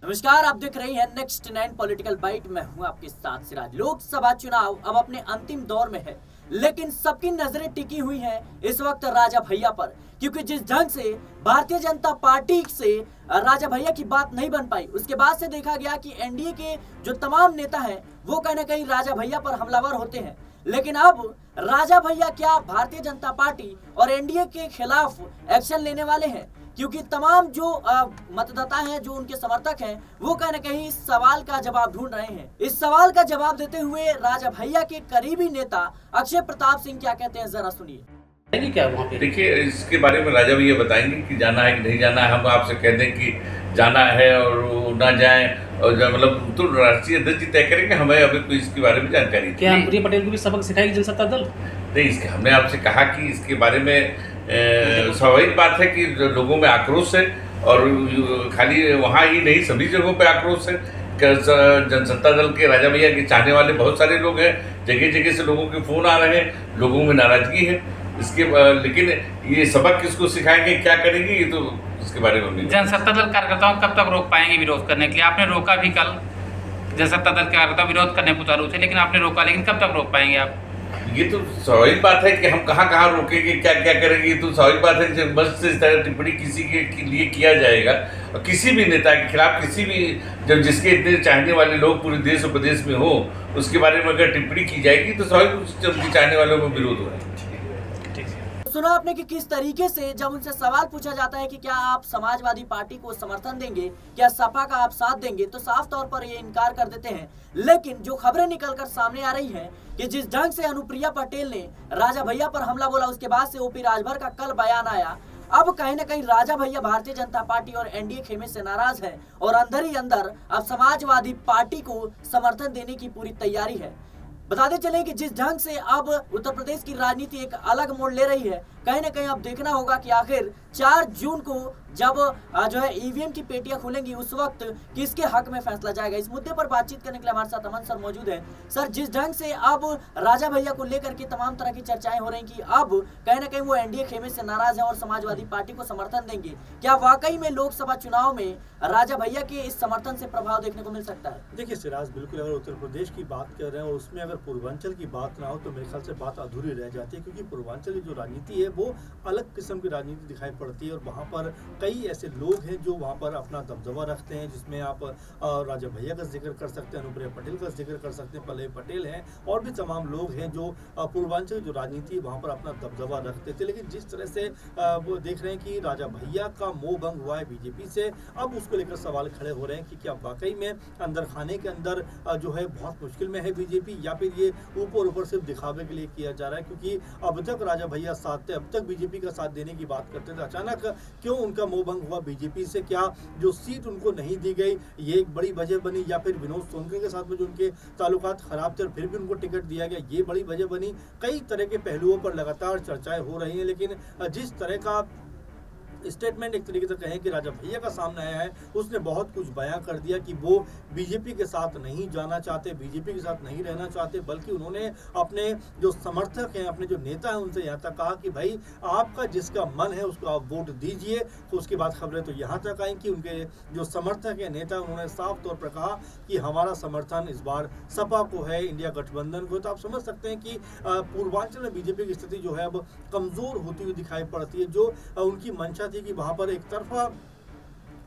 नमस्कार, आप देख रही हैं नेक्स्ट 9 पॉलिटिकल बाइट। मैं हूं आपके साथ सिराज। लोकसभा चुनाव अब अपने अंतिम दौर में है, लेकिन सबकी नजरें टिकी हुई हैं इस वक्त राजा भैया पर, क्योंकि जिस ढंग से भारतीय जनता पार्टी से राजा भैया की बात नहीं बन पाई, उसके बाद से देखा गया कि एनडीए के जो तमाम नेता हैं वो कहीं ना कहीं राजा भैया पर हमलावर होते हैं। लेकिन अब राजा भैया क्या भारतीय जनता पार्टी और एनडीए के खिलाफ एक्शन लेने वाले हैं? क्योंकि तमाम जो मतदाता हैं, जो उनके समर्थक हैं, वो कहीं ना कहीं इस सवाल का जवाब ढूंढ रहे हैं। इस सवाल का जवाब देते हुए राजा भैया के करीबी नेता अक्षय प्रताप सिंह क्या कहते हैं, जरा सुनिए। क्या वहाँ पे देखिए, इसके बारे में राजा भैया बताएंगे कि जाना है कि नहीं जाना है। हम आपसे कह दें कि जाना है और वो ना जाए, और मतलब तो राष्ट्रीय अध्यक्ष जी तय करेंगे। हमें अभी कोई इसके बारे में जानकारी क्या प्रिय पटेल को भी सबक सिखाएगी जनसत्ता दल? नहीं, इसके हमने आपसे कहा कि इसके बारे में स्वाभाविक बात है कि लोगों में आक्रोश है, और खाली वहाँ ही नहीं सभी जगहों पे आक्रोश है। जनसत्ता दल के राजा भैया के चाहने वाले बहुत सारे लोग हैं, जगह जगह से लोगों के फोन आ रहे हैं, लोगों में नाराजगी है इसके। लेकिन ये सबक किसको सिखाएंगे, क्या करेंगे, ये तो इसके बारे में जनसत्ता दल कार्यकर्ताओं कब तक रोक पाएंगे विरोध करने के लिए? आपने रोका भी कल, जनसत्ता दल के कार्यकर्ता विरोध करने को चालू थे, लेकिन आपने रोका, लेकिन कब तक रोक पाएंगे आप? ये तो स्वाभाविक बात है कि हम कहाँ रोकेंगे, क्या क्या करेंगे। ये तो स्वाभाविक बात है कि बस से इस तरह टिप्पणी किसी के लिए किया जाएगा, और किसी भी नेता के खिलाफ, किसी भी जब जिसके इतने चाहने वाले लोग पूरे देश और प्रदेश में हो, उसके बारे में अगर टिप्पणी की जाएगी तो स्वाभाविक उनके चाहने वालों में विरोध होगा। सुना आपने कि किस तरीके से जब उनसे सवाल पूछा जाता है कि क्या आप समाजवादी पार्टी को समर्थन देंगे, क्या सपा का आप साथ देंगे, तो साफ तौर पर ये इनकार कर देते हैं। लेकिन जो खबरें निकलकर सामने आ रही हैं कि जिस ढंग से अनुप्रिया पटेल ने राजा भैया पर हमला बोला, उसके बाद से ओपी राजभर का कल बयान आया, अब कहीं ना कहीं राजा भैया भारतीय जनता पार्टी और एनडीए खेमे से नाराज है, और अंदर ही अंदर अब समाजवादी पार्टी को समर्थन देने की पूरी तैयारी है। बताते चले कि जिस ढंग से अब उत्तर प्रदेश की राजनीति एक अलग मोड़ ले रही है, कहीं ना कहीं अब देखना होगा कि आखिर 4 जून को जब जो है ईवीएम की पेटियां खुलेंगी, उस वक्त किसके हक में फैसला जाएगा। इस मुद्दे पर बातचीत करने के लिए हमारे साथ अमन सर मौजूद हैं। सर, जिस ढंग से अब राजा भैया को लेकर के तमाम तरह की चर्चाएं हो रही कि अब कहीं ना कहीं वो एनडीए खेमे से नाराज है और समाजवादी पार्टी को समर्थन देंगे, क्या वाकई में लोकसभा चुनाव में राजा भैया के इस समर्थन से प्रभाव देखने को मिल सकता है? देखिए सिराज, बिल्कुल अगर उत्तर प्रदेश की बात कर रहे हैं और उसमें अगर पूर्वांचल की बात ना हो तो मेरे ख्याल से बात अधूरी रह जाती है, क्योंकि पूर्वांचल की जो राजनीति है वो अलग किस्म की राजनीति दिखाई पड़ती है, और वहाँ पर कई ऐसे लोग हैं जो वहाँ पर अपना दबदबा रखते हैं, जिसमें आप राजा भैया का जिक्र कर सकते हैं, अनुप्रिया पटेल का जिक्र कर सकते हैं, पल्लवी पटेल हैं, और भी तमाम लोग हैं जो पूर्वांचल की जो राजनीति वहाँ पर अपना दबदबा रखते थे। लेकिन जिस तरह से वो देख रहे हैं कि राजा भैया का मोह भंग हुआ है बीजेपी से, अब उसको लेकर सवाल खड़े हो रहे हैं कि क्या वाकई में अंदर खाने के अंदर जो है बहुत मुश्किल में है बीजेपी, या फिर ये ऊपर सिर्फ दिखावे के लिए किया जा रहा है। क्योंकि अब तक राजा भैया साथ थे, अब तक बीजेपी का साथ देने की बात करते थे, अचानक क्यों उनका मोह भंग हुआ बीजेपी से? क्या जो सीट उनको नहीं दी गई ये एक बड़ी वजह बनी, या फिर विनोद सोनकर के साथ में जो उनके ताल्लुकात खराब थे और फिर भी उनको टिकट दिया गया, ये बड़ी वजह बनी? कई तरह के पहलुओं पर लगातार चर्चाएं हो रही हैं, लेकिन जिस तरह का स्टेटमेंट एक तरीके से कहें कि राजा भैया का सामने आया है, उसने बहुत कुछ बयां कर दिया कि वो बीजेपी के साथ नहीं जाना चाहते, बीजेपी के साथ नहीं रहना चाहते, बल्कि उन्होंने अपने जो समर्थक हैं, अपने जो नेता हैं, उनसे यहाँ तक कहा कि भाई आपका जिसका मन है उसको आप वोट दीजिए। तो उसके बाद खबरें तो यहाँ तक आई कि उनके जो समर्थक हैं, नेता, उन्होंने साफ तौर पर कहा कि हमारा समर्थन इस बार सपा को है, इंडिया गठबंधन को। तो आप समझ सकते हैं कि पूर्वांचल में बीजेपी की स्थिति जो है अब कमजोर होती हुई दिखाई पड़ती है। जो उनकी मंशा कि वहां पर एक तरफा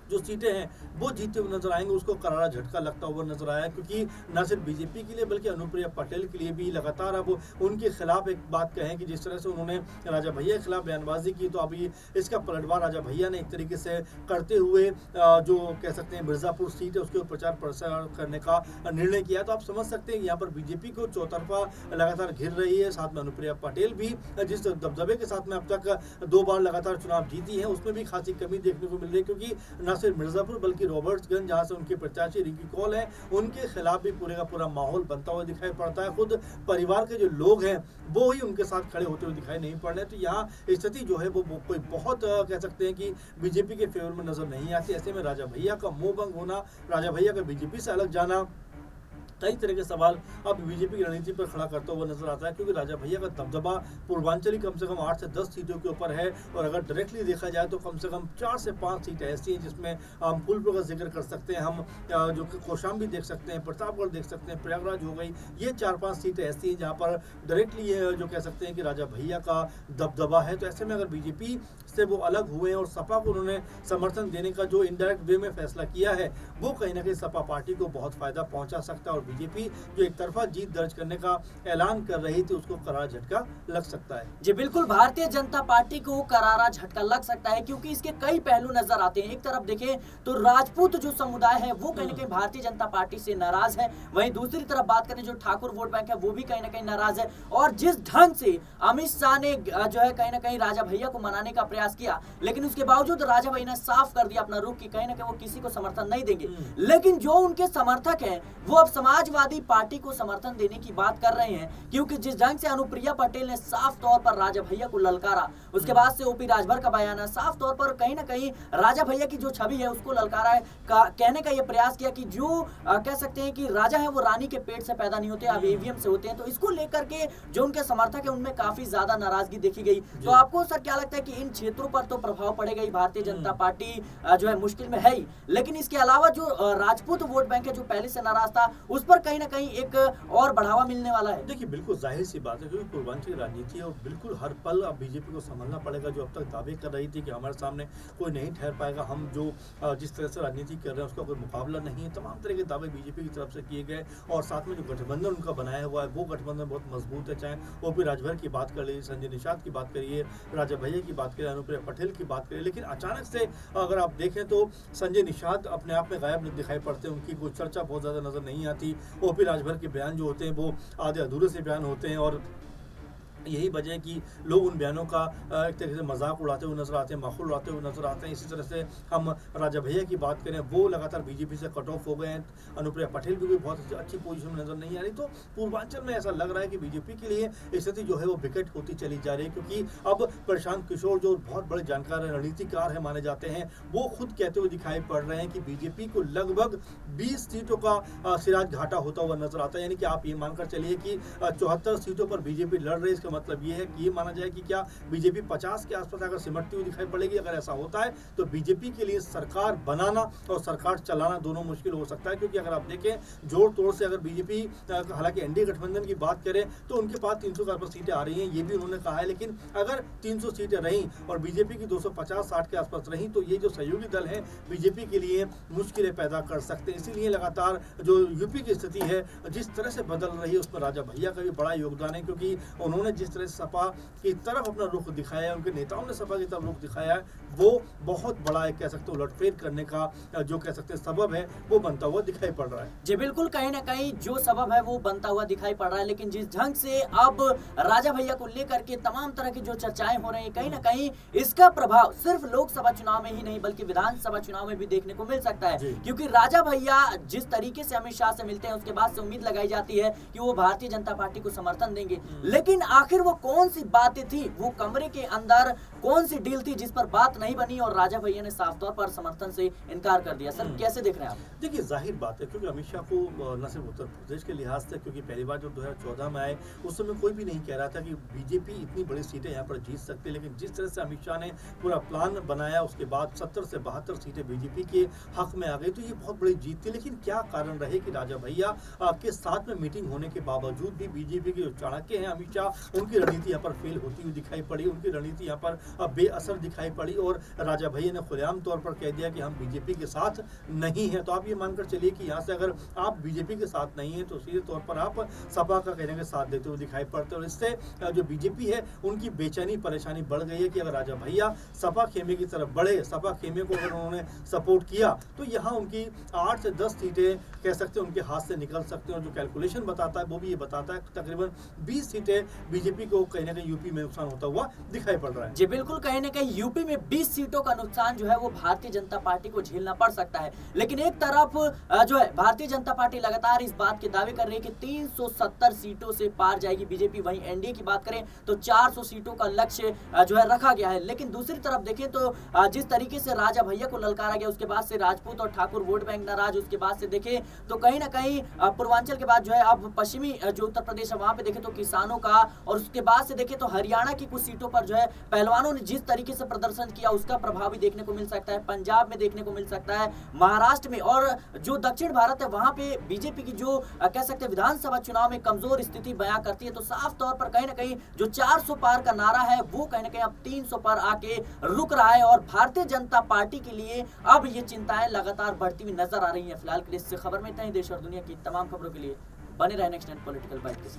जो सीटें हैं वो जीते हुए नजर आएंगे, उसको करारा झटका लगता हुआ नजर आया, क्योंकि न सिर्फ बीजेपी के लिए बल्कि अनुप्रिया पटेल के लिए भी लगातार अब उनके खिलाफ एक बात कहें कि जिस तरह से उन्होंने राजा भैया के खिलाफ बयानबाजी की, तो अभी इसका पलटवार राजा भैया ने एक तरीके से करते हुए जो कह सकते हैं मिर्जापुर सीट है उसके प्रचार प्रसार करने का निर्णय किया। तो आप समझ सकते हैं यहाँ पर बीजेपी को चौतरफा लगातार घिर रही है। साथ में अनुप्रिया पटेल भी जिस दबदबे के साथ में अब तक 2 बार लगातार चुनाव जीती है, उसमें भी खासी कमी देखने को मिल रही है, क्योंकि न सिर्फ मिर्जापुर बल्कि रॉबर्ट्सगंज जहां से उनके प्रत्याशी रिंकी कौल है, उनके खिलाफ भी पूरे का पूरा माहौल बनता हुआ दिखाई पड़ता है। खुद परिवार के जो लोग हैं वो ही उनके साथ खड़े होते हुए दिखाई नहीं पड़ रहे। तो यहाँ स्थिति जो है वो कोई बहुत कह सकते हैं कि बीजेपी के फेवर में नजर नहीं आती। ऐसे में राजा भैया का मोह भंग होना, राजा भैया का बीजेपी से अलग जाना, कई तरह के सवाल अब बीजेपी की रणनीति पर खड़ा करता हुआ नजर आता है, क्योंकि राजा भैया का दबदबा पूर्वांचली कम से कम 8 से 10 सीटों के ऊपर है। और अगर डायरेक्टली देखा जाए तो कम से कम 4 से 5 सीटें ऐसी हैं जिसमें हम फूलपुर का जिक्र कर सकते हैं, हम जो कि कौशाम्बी देख सकते हैं, प्रतापगढ़ देख सकते हैं, प्रयागराज हो गई, ये 4-5 सीटें ऐसी हैं जहाँ पर डायरेक्टली जो कह सकते हैं कि राजा भैया का दबदबा है। तो ऐसे में अगर बीजेपी से वो अलग हुए और सपा को उन्होंने समर्थन देने का जो इनडायरेक्ट वे में फैसला किया है, वो कहीं ना कहीं सपा पार्टी को बहुत फायदा पहुंचा सकता है। और बीजेपी जो एक तरफा जीत दर्ज करने का ऐलान कर रही थी, उसको करारा झटका लग सकता है। जी बिल्कुल, भारतीय जनता पार्टी को करारा झटका लग सकता है, क्योंकि इसके कई पहलू नजर आते हैं। एक तरफ देखें तो राजपूत जो समुदाय है वो कहीं ना कहीं भारतीय जनता पार्टी से नाराज है, वहीं दूसरी तरफ बात करें जो ठाकुर वोट बैंक है वो भी कहीं ना कहीं नाराज है। और जिस ढंग से अमित शाह ने जो है कहीं ना कहीं राजा भैया को मनाने का प्रयास किया, लेकिन उसके बावजूद राजा भैया ने साफ कर दिया अपना रुख कि कहीं ना कहीं वो किसी को समर्थन नहीं देंगे। लेकिन जो उनके समर्थक हैं वो अब समाजवादी पार्टी को समर्थन देने की बात कर रहे हैं, क्योंकि जिस ढंग से अनुप्रिया पटेल ने साफ तौर पर राजा भैया को ललकारा, उसके बाद से ओपी राजभर का बयान है, साफ तौर पर कहीं ना कहीं राजा भैया की जो छवि है उसको ललकारा है, कहने का ये प्रयास किया कि जो कह सकते हैं कि राजा है वो रानी के पेट से पैदा नहीं होते, अब ईवीएम से होते हैं। तो इसको लेकर के जो उनके समर्थक है उनमें काफी ज्यादा नाराजगी देखी गई। तो आपको सर क्या लगता है कि इन क्षेत्रों पर तो प्रभाव पड़ेगा ही, भारतीय जनता पार्टी जो है मुश्किल में है ही, लेकिन इसके अलावा जो राजपूत वोट बैंक है जो पहले से नाराज था उस पर कहीं ना कहीं एक और बढ़ावा मिलने वाला है? देखिए बिल्कुल जाहिर सी बात है, क्योंकि पूर्वांचल की राजनीति है और बिल्कुल हर पल अब बीजेपी को संभालना पड़ेगा। जो अब तक दावे कर रही थी कि हमारे सामने कोई नहीं ठहर पाएगा, हम जो जिस तरह से राजनीति कर रहे हैं उसका कोई मुकाबला नहीं है, तमाम तरह के दावे बीजेपी की तरफ से किए गए। और साथ में जो गठबंधन उनका बनाया हुआ है वो गठबंधन बहुत मजबूत है, चाहे ओपी राजभर की बात कर लीजिए, संजय निषाद की बात करिए, राजा भैया की बात करिए, अनुप्रिया पटेल की बात करिए। लेकिन अचानक से अगर आप देखें तो संजय निषाद अपने आप में गायब दिखाई पड़ते हैं, उनकी कोई चर्चा बहुत ज़्यादा नजर नहीं आती। ओपी राजभर के बयान जो होते हैं वो आधे अधूरे से बयान होते हैं और यही वजह है कि लोग उन बयानों का एक तरीके से मजाक उड़ाते हुए नजर आते हैं, माहौल उड़ाते हुए नजर आते हैं। इसी तरह से हम राजा भैया की बात करें, वो लगातार बीजेपी से कट ऑफ हो गए हैं। अनुप्रिया पटेल की भी बहुत अच्छी पोजीशन में नजर नहीं आ रही। तो पूर्वांचल में ऐसा लग रहा है कि बीजेपी के लिए स्थिति जो है वो विकट होती चली जा रही है, क्योंकि अब प्रशांत किशोर जो बहुत बड़े जानकार है, रणनीतिकार है माने जाते हैं, वो खुद कहते हुए दिखाई पड़ रहे हैं कि बीजेपी को लगभग 20 सीटों का सिराज घाटा होता हुआ नजर आता है। यानी कि आप ये मानकर चलिए कि 74 सीटों पर बीजेपी लड़ रही है। इसका मतलब ये है कि ये माना जाए कि क्या बीजेपी 50 के आसपास अगर सिमटती हुई दिखाई पड़ेगी। अगर ऐसा होता है तो बीजेपी के लिए सरकार बनाना और सरकार चलाना दोनों मुश्किल हो सकता है, क्योंकि अगर आप देखें जोड़ तोड़ से अगर बीजेपी हालांकि एनडीए गठबंधन की बात करें तो उनके पास 300 के आसपास सीटें आ रही हैं, ये भी उन्होंने कहा है। लेकिन अगर 300 सीटें रहीं और बीजेपी की 250-60 के आसपास रहीं तो ये जो सहयोगी दल है बीजेपी के लिए मुश्किलें पैदा कर सकते हैं। इसीलिए लगातार जो यूपी की स्थिति है जिस तरह से बदल रही है उसमें राजा भैया का भी बड़ा योगदान है, क्योंकि उन्होंने जिस तरह से सपा की तरफ अपना रुख दिखाया है, उनके नेताओं ने सपा की तरफ रुख दिखाया है, वो बहुत बड़ा एक कह सकते हो उलटफेर करने का जो कह सकते हैं सबब है वो बनता हुआ दिखाई पड़ रहा है। जी बिल्कुल, कहीं ना कहीं जो सबब है वो बनता हुआ दिखाई पड़ रहा है। लेकिन जिस ढंग से अब राजा भैया को लेकर के तमाम तरह की जो चर्चाएं हो रही हैं, कहीं ना कहीं इसका प्रभाव सिर्फ लोकसभा चुनाव में ही नहीं बल्कि विधानसभा चुनाव में भी देखने को मिल सकता है। क्योंकि राजा भैया जिस तरीके से अमित शाह से मिलते हैं उसके बाद से उम्मीद लगाई जाती है कि वो भारतीय जनता पार्टी को समर्थन देंगे। लेकिन आखिर वो कौन सी बातें थी, वो कमरे के अंदर कौन सी डील थी जिस पर बात नहीं बनी और राजा भैया ने साफ तौर पर समर्थन से इनकार कर दिया? सर कैसे देख रहे हैं आप? देखिए जाहिर बात है, क्योंकि अमित शाह को न सिर्फ उत्तर प्रदेश के लिहाज से, क्योंकि पहली बार जब 2014 में आए उस समय कोई भी नहीं कह रहा था कि बीजेपी इतनी बड़ी सीटें यहाँ पर जीत सकती है। लेकिन जिस तरह से अमित शाह ने पूरा प्लान बनाया उसके बाद 70 से 72 सीटें बीजेपी के हक में आ गई, तो ये बहुत बड़ी जीत थी। लेकिन क्या कारण रहे कि राजा भैया के साथ में मीटिंग होने के बावजूद भी बीजेपी के जो चाणक्य हैं अमित शाह, उनकी रणनीति यहाँ पर फेल होती हुई दिखाई पड़ी, उनकी रणनीति यहाँ पर बेअसर दिखाई पड़ी और राजा भैया ने खुलेआम तौर पर कह दिया कि हम बीजेपी के साथ नहीं है। तो आप ये मानकर चलिए कि यहाँ से अगर आप बीजेपी के साथ नहीं है तो सीधे तौर पर आप सपा का कहने के साथ देते हुए दिखाई पड़ते हैं। और इससे जो बीजेपी है उनकी बेचैनी परेशानी बढ़ गई है कि अगर राजा भैया सपा खेमे की तरफ बढ़े, सपा खेमे को अगर उन्होंने सपोर्ट किया तो यहाँ उनकी 8 से 10 सीटें कह सकते हैं उनके हाथ से निकल सकते हैं। और जो कैलकुलेशन बताता है वो भी ये बताता है तकरीबन 20 सीटें बीजेपी बीजेपी को कहीं ना कहीं यूपी में नुकसान होता हुआ दिखाई पड़ रहा है। जी बिल्कुल, कहीं ना कहीं यूपी में 20 सीटों का नुकसान जो है वो भारतीय जनता पार्टी को झेलना पड़ सकता है। लेकिन एक तरफ जो है भारतीय जनता पार्टी लगातार इस बात के दावे कर रही है कि 370 सीटों से पार जाएगी बीजेपी। वहीं एनडीए की बात करें तो 400 सीटों का लक्ष्य जो है रखा गया है। लेकिन दूसरी तरफ देखें तो जिस तरीके से राजा भैया को ललकारा गया, उसके बाद से राजपूत और ठाकुर वोट बैंक नाराज, उसके बाद से देखें तो कहीं ना कहीं पूर्वांचल के बाद जो है अब पश्चिमी जो उत्तर प्रदेश है वहां पे देखें तो किसानों का, और उसके बाद से देखें तो हरियाणा की कुछ सीटों पर जो है पहलवानों ने जिस तरीके से प्रदर्शन किया उसका प्रभाव भी देखने को मिल सकता है। पंजाब में देखने को मिल सकता है, महाराष्ट्र में, और जो दक्षिण भारत है वहां पे बीजेपी की जो कह सकते हैं विधानसभा चुनाव में कमजोर स्थिति बयां करती है। तो साफ तौर पर कहीं ना कहीं जो 400 पार का नारा है वो कहीं ना कहीं अब 300 पर आके रुक रहा है, और भारतीय जनता पार्टी के लिए अब ये चिंताएं लगातार बढ़ती हुई नजर आ रही है। फिलहाल के लिए इस खबर में इतना ही। देश और दुनिया की तमाम खबरों के लिए बने रहे नेक्स्ट टाइम पॉलिटिकल बाइट के साथ।